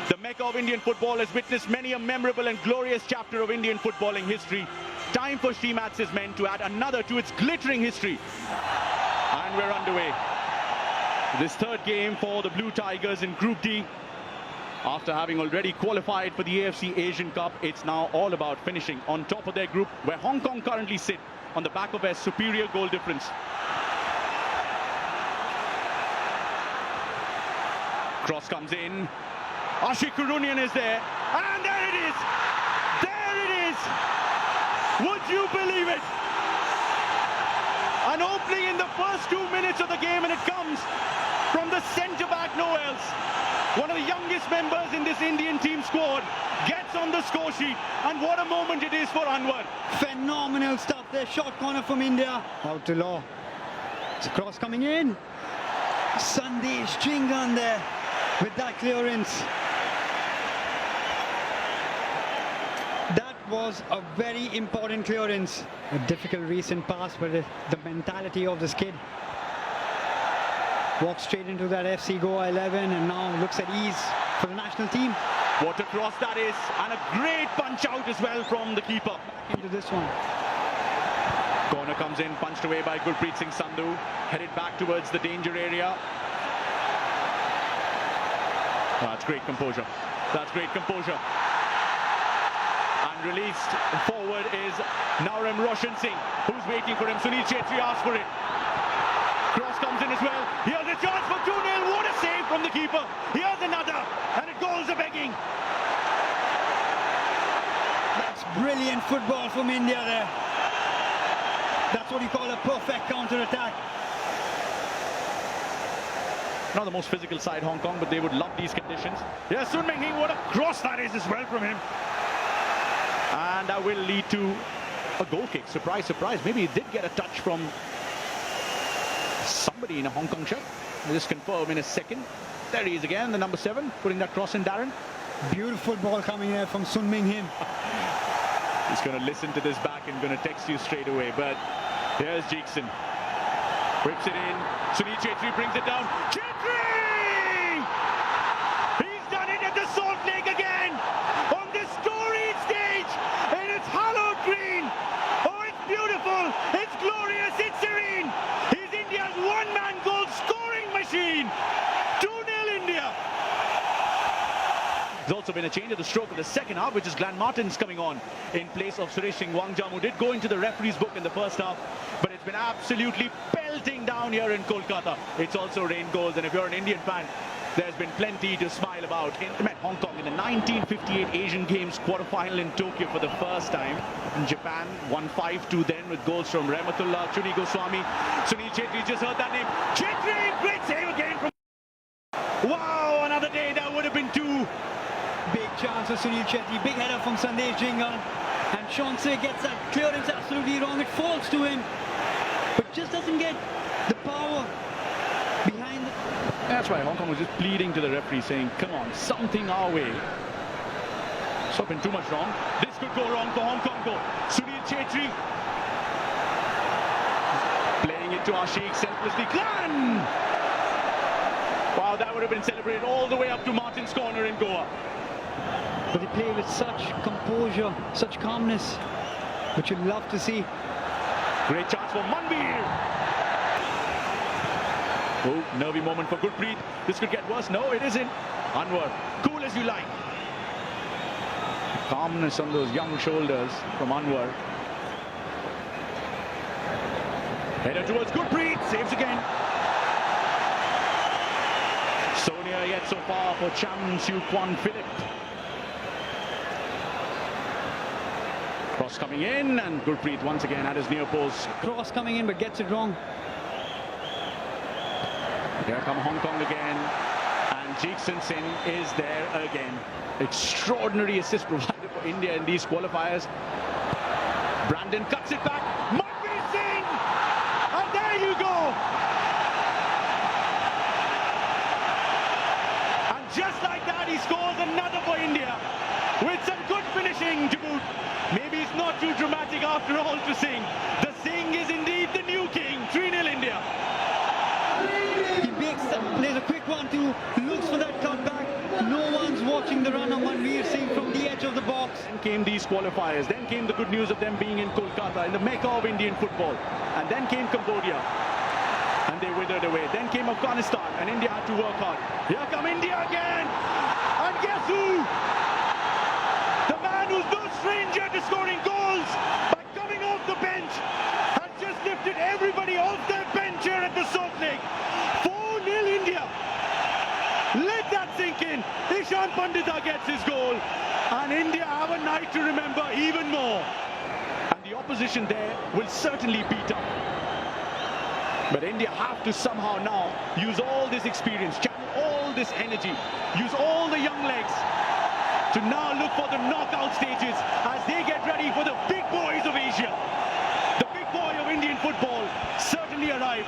The Mecca of Indian football has witnessed many a memorable and glorious chapter of Indian footballing history. Time for Shrimats's men to add another to its glittering history. And we're underway. This third game for the Blue Tigers in Group D. After having already qualified for the AFC Asian Cup, it's now all about finishing on top of their group, where Hong Kong currently sit on the back of their superior goal difference. Cross comes in. Ashik Kurunian is there. And there it is! There it is! Would you believe it? An opening in the first 2 minutes of the game, and it comes from the centre-back, no else. One of the youngest members in this Indian team squad gets on the score sheet, and what a moment it is for Anwar. Phenomenal stuff there, short corner from India. Out to Law. It's a cross coming in. Sandesh Chingan there with that clearance. That was a very important clearance. A difficult recent pass, but the mentality of this kid. Walks straight into that FC Goa 11 and now looks at ease for the national team. What a cross that is, and a great punch out as well from the keeper. Back into this one. Corner comes in, punched away by Gurpreet Singh Sandhu, headed back towards the danger area. That's great composure. That's great composure. And released forward is Naurem Roshan Singh, who's waiting for him. Sunil Chetri asks for it. Cross comes in as well. Here's a chance for 2-0. What a save from the keeper. Here's another. And it goes a-begging. That's brilliant football from India there. That's what you call a perfect counter-attack. Not the most physical side, Hong Kong, but they would love these conditions. Yes, Sun Menghi, what a cross that is as well from him. And that will lead to a goal kick. Surprise, surprise. Maybe he did get a touch from somebody in a Hong Kong shirt. We'll just confirm in a second. There he is again, the number 7, putting that cross in, Darren. Beautiful ball coming there from Sun Menghi. He's going to listen to this back and going to text you straight away. But here's Jeekson. Whips it in. Sunil Chetri brings it down. Chetri! He's done it at the Salt Lake again. On this storied stage. And it's hallowed green. Oh, it's beautiful. It's glorious. It's serene. He's India's one-man goal scoring machine. 2-0 India. There's also been a change of the stroke of the second half, which is Glenn Martins coming on in place of Suresh Singh Wangjam, who did go into the referee's book in the first half, but it's been absolutely pelting down here in Kolkata. It's also rained goals, and if you're an Indian fan, there's been plenty to smile about. Met Hong Kong in the 1958 Asian Games quarter-final in Tokyo for the first time. In Japan, won 5-2 then with goals from Rahmatullah, Chuni Goswami. Sunil Chetri, just heard that name. Chetri, great save again from... Wow, another day, that would have been 2. Big chance for Sunil Chetri. Big header from Sandesh Chingan. And Chauncey gets that clearance absolutely wrong. It falls to him, but just doesn't get the power behind it. That's why Hong Kong was just pleading to the referee, saying, come on, something our way. It's not been too much wrong. This could go wrong for Hong Kong though. Sunil Chetri playing it to Ashik selflessly. Glenn! Wow, that would have been celebrated all the way up to Martin's corner in Goa. But they play with such composure, such calmness, which you'd love to see. Great chance for Manbir. Oh, nervy moment for Gurpreet. This could get worse. No, it isn't. Anwar, cool as you like. Calmness on those young shoulders from Anwar. Header towards Gurpreet. Saves again. Sonia yet so far for Cham Siu Kwan Philip. Cross coming in, and Gurpreet once again at his near post. Cross coming in, but gets it wrong. Here come Hong Kong again, and Jeekson Singh is there again. Extraordinary assist provided for India in these qualifiers. Brandon cuts it back. Manbir Singh! And there you go! And just like that, he scores another for India with some good finishing to boot. Maybe it's not too dramatic after all to Singh. The Singh is indeed the new king. 3-0 India. He plays a quick 1-2, looks for that cutback. No one's watching. watching the run of Manveer Singh from the edge of the box. Then came these qualifiers. Then came the good news of them being in Kolkata, in the mecca of Indian football. And then came Cambodia. And they withered away. Then came Afghanistan, and India had to work hard. Here come India again! And guess who? The man who's no stranger to scoring goals by coming off the bench has just lifted everybody off their bench here at the Salt Lake. 4-0 India. Let that sink in. Ishan Pandita gets his goal, and India have a night to remember even more. And the opposition there will certainly beat up. But India have to somehow now use all this experience, channel all this energy, use all the young legs to now look for the knockout stages as they get ready for the big boys of Asia. The big boy of Indian football certainly arrived.